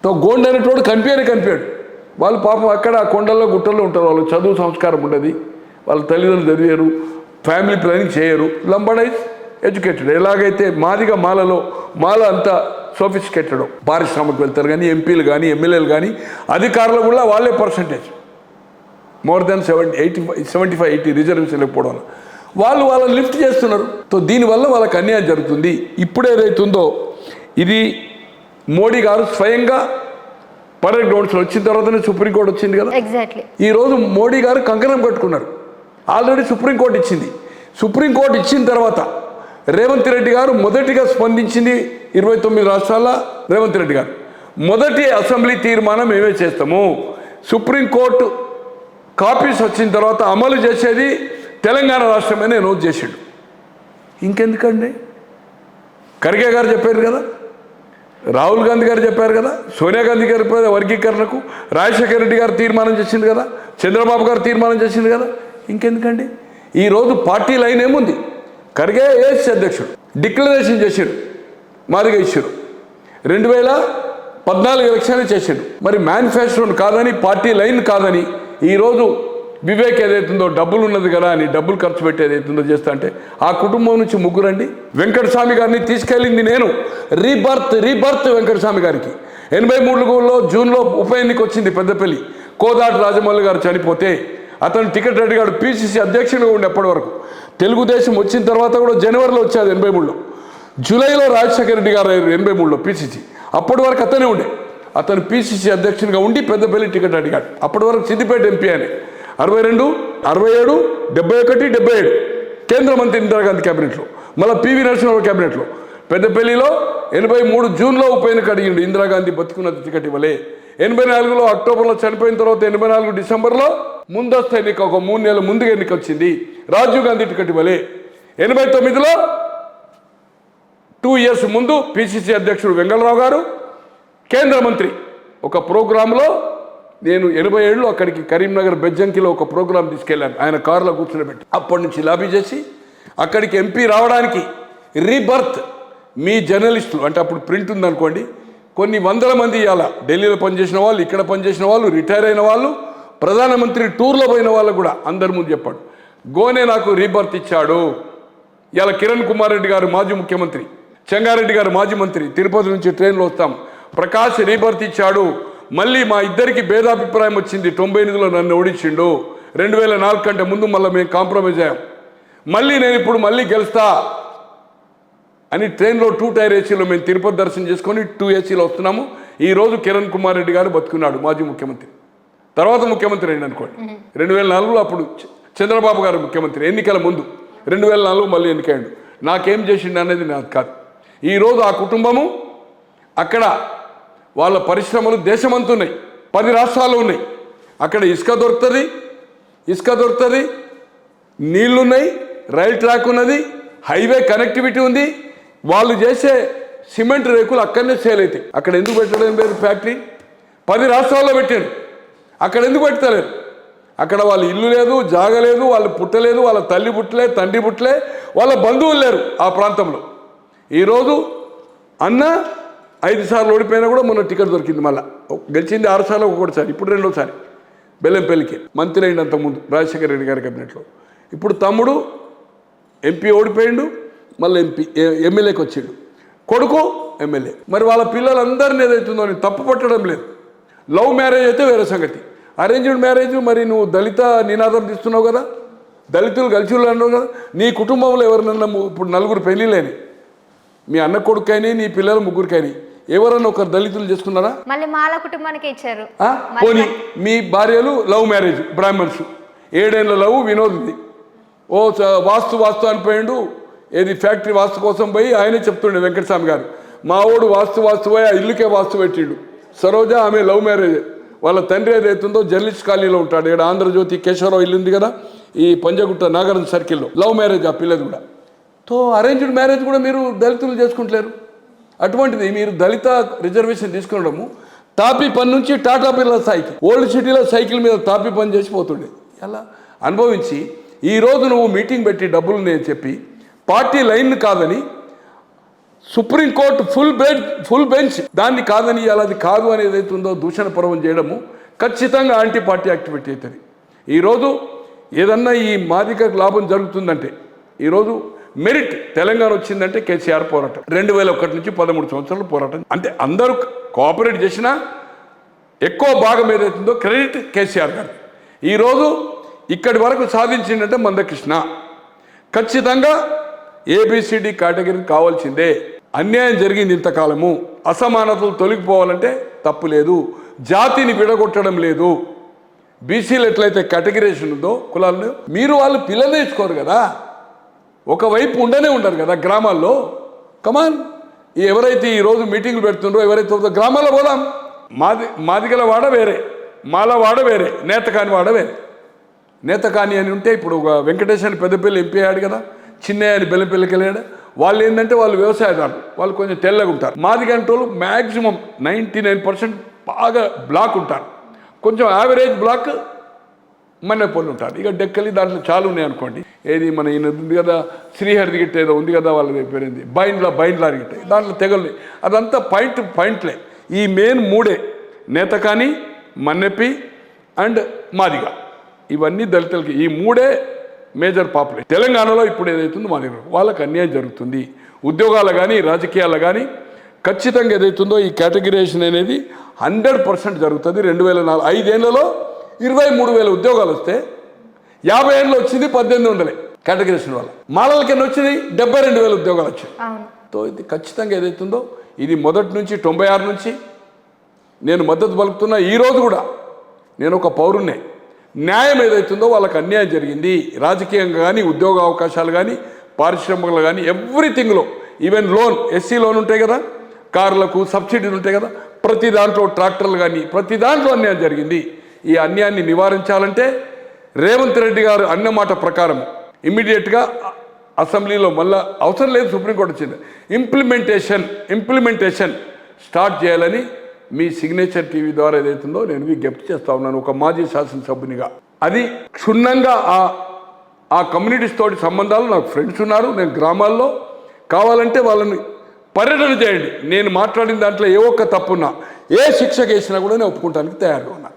గోండు అనేటోడు కనిపించాడు. వాళ్ళు పాపం అక్కడ కొండల్లో గుట్టల్లో ఉంటారు. వాళ్ళు చదువు సంస్కారం ఉండదు, వాళ్ళ తల్లిదండ్రులు చదివారు, ఫ్యామిలీ ప్లానింగ్ చేయరు, లంబడైజ్ ఎడ్యుకేటెడ్. ఎలాగైతే మాదిగా మాల అంతా సోఫిస్టికేటెడ్, పారిశ్రామిక వెళ్తారు కానీ ఎంపీలు కానీ ఎమ్మెల్యేలు కానీ అధికారులు కూడా వాళ్ళే పర్సంటేజ్, మోర్ దెన్ 75-80 రిజర్వేషన్ లేకపోవడం వల్ల వాళ్ళని లిఫ్ట్ చేస్తున్నారు. దీనివల్ల వాళ్ళకి అన్యాయం జరుగుతుంది. ఇప్పుడు ఏదైతుందో ఇది మోడీ గారు స్వయంగా పరేడ్ గ్రౌండ్స్లో వచ్చిన తర్వాతనే సుప్రీంకోర్టు వచ్చింది కదా. ఈరోజు మోడీ గారు కంకణం కట్టుకున్నారు. ఆల్రెడీ సుప్రీంకోర్టు ఇచ్చింది. సుప్రీంకోర్టు ఇచ్చిన తర్వాత రేవంత్ రెడ్డి గారు మొదటిగా స్పందించింది 29 రాష్ట్రాల రేవంత్ రెడ్డి గారు మొదటి అసెంబ్లీ తీర్మానం మేమే చేస్తాము, సుప్రీంకోర్టు కాపీస్ వచ్చిన తర్వాత అమలు చేసేది తెలంగాణ రాష్ట్రమే అనౌన్స్ చేసాడు. ఇంకెందుకండి? ఖర్గే గారు చెప్పారు కదా, రాహుల్ గాంధీ గారు చెప్పారు కదా, సోనియా గాంధీ గారి వర్గీకరణకు రాజశేఖర రెడ్డి గారు తీర్మానం చేసింది కదా, చంద్రబాబు గారు తీర్మానం చేసింది కదా. ఇంకెందుకండి? ఈరోజు పార్టీ లైన్ ఏముంది? ఖర్గే ఏఎస్సీ అధ్యక్షుడు డిక్లరేషన్ చేశాడు, మాదిగా ఇచ్చారు. 2014 ఎలక్షన్ చేశాడు. మరి మేనిఫెస్టోను కాదని, పార్టీ లైన్ కాదని ఈరోజు వివేక్ ఏదైతుందో డబ్బులు ఉన్నది కదా అని డబ్బులు ఖర్చు పెట్టి ఏదైతుందో చేస్తా అంటే ఆ కుటుంబం నుంచి ముగ్గురండి. వెంకటస్వామి గారిని తీసుకెళ్ళింది నేను. రీబర్త్ వెంకటస్వామి గారికి 83లో జూన్లో ఉప ఎన్నిక వచ్చింది పెద్దపల్లి. కోదాటి రాజమౌళి గారు చనిపోతే అతను టికెట్ అడిగాడు, పిసిసి అధ్యక్షుడిగా ఉండే అప్పటి వరకు. తెలుగుదేశం వచ్చిన తర్వాత కూడా జనవరిలో వచ్చేది 83లో, జూలైలో రాజశేఖర రెడ్డి గారు 83లో పిసిసి. అప్పటి వరకు అతనే ఉండే. అతను పిసిసి అధ్యక్షునిగా ఉండి పెద్దపల్లి టికెట్ అడిగాడు. అప్పటి వరకు సిద్దిపేట ఎంపీ అని 62, 67, 71, 77 కేంద్ర మంత్రి ఇందిరాగాంధీ క్యాబినెట్లో, మళ్ళీ పివి నరసింహారావు క్యాబినెట్లో. పెద్దపల్లిలో 83 జూన్లో ఉప ఎన్నిక అడిగిండు, ఇందిరాగాంధీ బతుకున్నది టికెట్ ఇవ్వలే. 84లో అక్టోబర్లో చనిపోయిన తర్వాత 84 డిసెంబర్లో ముందస్తు ఎన్నిక, ఒక 3 నెలల ముందుగా ఎన్నిక వచ్చింది, రాజీవ్ గాంధీ టికెట్ ఇవ్వలే. 89లో 2 ఇయర్స్ ముందు పిసిసి అధ్యక్షుడు వెంగళరావు గారు కేంద్ర మంత్రి ఒక ప్రోగ్రాంలో నేను 87లో అక్కడికి కరీంనగర్ బెజ్జంకిలో ఒక ప్రోగ్రాం తీసుకెళ్ళాను, ఆయన కారులో కూర్చునిపెట్టి. అప్పటి నుంచి లాబీ చేసి అక్కడికి ఎంపీ రావడానికి రీబర్త్ మీ జర్నలిస్టులు అంటే అప్పుడు ప్రింట్ ఉందనుకోండి, కొన్ని వందల మంది ఇవాళ ఢిల్లీలో పనిచేసిన వాళ్ళు, ఇక్కడ పనిచేసిన వాళ్ళు, రిటైర్ అయిన వాళ్ళు, ప్రధానమంత్రి టూర్లో పోయిన వాళ్ళు కూడా అందరి ముందు చెప్పాడు, గోనే నాకు రీబర్త్ ఇచ్చాడు. ఇవాళ కిరణ్ కుమార్ రెడ్డి గారు మాజీ ముఖ్యమంత్రి, చెంగారెడ్డి గారు మాజీ మంత్రి, తిరుపతి నుంచి ట్రైన్లో వస్తాం, ప్రకాష్ రీబర్త్ ఇచ్చాడు. మళ్ళీ మా ఇద్దరికి భేదాభిప్రాయం వచ్చింది, 98లో నన్ను ఓడించిండు, 2004 కంటే ముందు మళ్ళీ మేము కాంప్రమైజ్ అయ్యాం, మళ్ళీ నేను ఇప్పుడు మళ్ళీ గెలుస్తా అని ట్రైన్లో 2 టైర్ ఏసీలో మేము తిరుపతి దర్శనం చేసుకొని 2 ఏసీలో వస్తున్నాము. ఈరోజు కిరణ్ కుమార్ రెడ్డి గారు బతుకున్నాడు, మాజీ ముఖ్యమంత్రి, తర్వాత ముఖ్యమంత్రి అయింది అనుకోండి. 2004లో అప్పుడు చంద్రబాబు గారు ముఖ్యమంత్రి, ఎన్నికల ముందు 2004 మళ్ళీ ఎన్నికయ్యాడు. నాకేం చేసిండు అనేది నాకు కాదు. ఈరోజు ఆ కుటుంబము అక్కడ వాళ్ళ పరిశ్రమలు దేశమంతా ఉన్నాయి, 10 రాష్ట్రాలు ఉన్నాయి. అక్కడ ఇసుక దొరుకుతుంది, నీళ్లున్నాయి, రైల్ ట్రాక్ ఉన్నది, హైవే కనెక్టివిటీ ఉంది. వాళ్ళు చేసే సిమెంట్ రేకులు అక్కడనే సేల్ అవుతాయి. అక్కడ ఎందుకు పెట్టడం లేదు ఫ్యాక్టరీ? 10 రాష్ట్రాల్లో పెట్టారు, అక్కడ ఎందుకు పెడతలేరు? అక్కడ వాళ్ళ ఇల్లు లేదు, జాగ లేదు, వాళ్ళు పుట్టలేదు, వాళ్ళ తల్లి పుట్టలే, తండ్రి పుట్టలే, వాళ్ళ బంధువులు లేరు ఆ ప్రాంతంలో. ఈరోజు అన్న 5 సార్లు ఓడిపోయినా కూడా మొన్న టికెట్ దొరికింది, మళ్ళీ గెలిచింది 6 సార్లు, ఒకటిసారి, ఇప్పుడు 2వసారి బెల్లంపల్లికి మంత్రి అయినంత ముందు రాజశేఖర రెడ్డి గారి కేబినెట్లో. ఇప్పుడు తమ్ముడు ఎంపీ ఓడిపోయిండు, మళ్ళీ ఎమ్మెల్యేకి వచ్చిండు, కొడుకు ఎమ్మెల్యే. మరి వాళ్ళ పిల్లలందరినీ ఏదైతుందో నేను తప్పు పట్టడం లేదు. లవ్ మ్యారేజ్ అయితే వేరే సంగతి, అరేంజ్డ్ మ్యారేజ్ మరి నువ్వు దళిత నినాదం తీస్తున్నావు కదా, దళితులు గలిచులు అన్నావు కదా. నీ కుటుంబంలో ఎవరినన్నా ఇప్పుడు 4 పెళ్ళిళ్ళని, మీ అన్న కొడుకైనా నీ పిల్లలు 3 ఎవరన్నా ఒకరు దళితులు చేసుకున్నారా? మళ్ళీ మాల కుటుంబానికి ఇచ్చారు. పోనీ మీ భార్యలు లవ్ మ్యారేజ్, బ్రాహ్మణ్స్, 7 ఏళ్ళ లవ్ వినోద్ది. ఓ వాస్తు అనిపోయిండు, ఏది ఫ్యాక్టరీ వాస్తు కోసం పోయి ఆయనే చెప్తుండే వెంకటస్వామి గారు, మా ఓడు వాస్తు పోయి ఆ ఇల్లుకే వాస్తు పెట్టిండు. సరోజ ఆమె లవ్ మ్యారేజ్, వాళ్ళ తండ్రి ఏదైతుందో జర్నలిస్ట్ కాలనీలో ఉంటాడు, ఇక్కడ ఆంధ్రజ్యోతి కేశవరావు ఇల్లు ఉంది కదా, ఈ పంజగుట్ట నాగరం సర్కిల్లో. లవ్ మ్యారేజ్ ఆ పిల్లది కూడా. అరేంజ్డ్ మ్యారేజ్ కూడా మీరు దళితులు చేసుకుంటలేరు. అటువంటిది మీరు దళిత రిజర్వేషన్ తీసుకునడము తాపీ పని నుంచి టాటా బిర్లా స్థాయికి, ఓల్డ్ సిటీలో సైకిల్ మీద తాపీ పని చేసిపోతుండే. అలా అనుభవించి ఈరోజు నువ్వు మీటింగ్ పెట్టి డబ్బులు నేను చెప్పి పార్టీ లైన్ కాదని సుప్రీంకోర్టు ఫుల్ బెంచ్ దాన్ని కాదని అది కాదు అనేది ఏదైతుందో దూషణ పర్వం చేయడము ఖచ్చితంగా యాంటీ పార్టీ యాక్టివిటీ అవుతుంది. ఈరోజు ఏదన్నా ఈ మాదిగకు లాభం జరుగుతుందంటే ఈరోజు మెరిట్ తెలంగాణ వచ్చిందంటే కేసీఆర్ పోరాటం 2001 నుంచి 13 సంవత్సరాలు పోరాటం. అంటే అందరూ కోఆపరేట్ చేసినా ఎక్కువ భాగం ఏదైతుందో క్రెడిట్ కేసీఆర్ గారు. ఈరోజు ఇక్కడి వరకు సాధించిందంటే మందకృష్ణ. ఖచ్చితంగా ఏబిసిడి కేటగిరీ కావాల్సిందే. అన్యాయం జరిగింది ఇంతకాలము. అసమానతలు తొలగిపోవాలంటే తప్పు లేదు. జాతిని విడగొట్టడం లేదు. బీసీలు ఎట్లయితే కేటగిరేషన్ ఉందో కులాలను మీరు వాళ్ళు పిల్లలు నేర్చుకోరు కదా, ఒకవైపు ఉండనే ఉండరు కదా గ్రామాల్లో. కమాన్ ఎవరైతే ఈరోజు మీటింగ్లు పెడుతుండ్రో ఎవరైతే గ్రామాల్లో పోదాం. మాదిగల వాడ వేరే, మాల వాడ వేరే, నేతకాని వాడ వేరే. నేతకాని అని ఉంటే ఇప్పుడు ఒక వెంకటేష్ అని పెద్దపల్లి ఎంపీ అయ్యాడు కదా, చిన్నయ్య అని బెల్లపల్లికి వెళ్ళాడు. వాళ్ళు ఏంటంటే వాళ్ళు వ్యవసాయదారులు, వాళ్ళు కొంచెం తెల్లగా ఉంటారు. మాదిగంటోళ్ళు మ్యాక్సిమం 99% బాగా బ్లాక్ ఉంటారు. కొంచెం యావరేజ్ బ్లాక్ మన్నెపల్లి ఉంటారు. ఇక డెక్కలి దాంట్లో చాలా ఉన్నాయి అనుకోండి. ఏది మన ఈయన ఉంది కదా శ్రీహరి గిట్ట ఏదో ఉంది కదా వాళ్ళ పేరుంది బైండ్లా గిట్ట, దాంట్లో తెగలు. అదంతా పాయింట్లే. ఈ మెయిన్ మూడే నేతకాని, మన్నెపి అండ్ మాదిగ. ఇవన్నీ దళితులకి ఈ మూడే మేజర్ పాపులేషన్. తెలంగాణలో ఇప్పుడు ఏదైతుందో మాదిగ వాళ్ళకి అన్యాయం జరుగుతుంది. ఉద్యోగాలు కానీ రాజకీయాలు కానీ ఖచ్చితంగా ఏదైతుందో ఈ కేటగిరేషన్ అనేది 100% జరుగుతుంది. 2004 5 ఏళ్లలో 23,000 ఉద్యోగాలు వస్తే 50 ఏళ్ళు వచ్చింది 1800 కేటగిరేషన్ వల్ల. మాలల కింద వచ్చింది 72,000 ఉద్యోగాలు వచ్చాయి. సో ఇది ఖచ్చితంగా ఏదైతుందో ఇది మొదటి నుంచి 96 నుంచి నేను మద్దతు పలుకుతున్నా. ఈరోజు కూడా నేను ఒక పౌరున్నే. న్యాయం ఏదైతుందో వాళ్ళకి అన్యాయం జరిగింది. రాజకీయంగా కానీ, ఉద్యోగ అవకాశాలు కానీ, పారిశ్రామికలు కానీ, ఎవ్రీథింగ్లో. ఈవెన్ లోన్, ఎస్సీ లోన్ ఉంటాయి కదా, కార్లకు సబ్సిడీలు ఉంటాయి కదా, ప్రతి దాంట్లో ట్రాక్టర్లు కానీ ప్రతి దాంట్లో అన్యాయం జరిగింది. ఈ అన్యాయాన్ని నివారించాలంటే రేవంత్ రెడ్డి గారు అన్నమాట ప్రకారం ఇమ్మీడియట్గా అసెంబ్లీలో మళ్ళా అవసరం లేదు, సుప్రీంకోర్టు వచ్చింది, ఇంప్లిమెంటేషన్ స్టార్ట్ చేయాలని మీ సిగ్నేచర్ టీవీ ద్వారా ఏదైతుందో నేను విజ్ఞప్తి చేస్తా ఉన్నాను ఒక మాజీ శాసనసభ్యునిగా. అది క్షుణ్ణంగా ఆ కమ్యూనిటీస్ తోటి సంబంధాలు, నాకు ఫ్రెండ్స్ ఉన్నారు, నేను గ్రామాల్లో కావాలంటే వాళ్ళని పర్యటన చేయండి. నేను మాట్లాడిన దాంట్లో ఏ ఒక్క తప్పున్నా, ఏ శిక్ష వేసినా కూడా నేను ఒప్పుకోవడానికి తయారుగా ఉన్నా.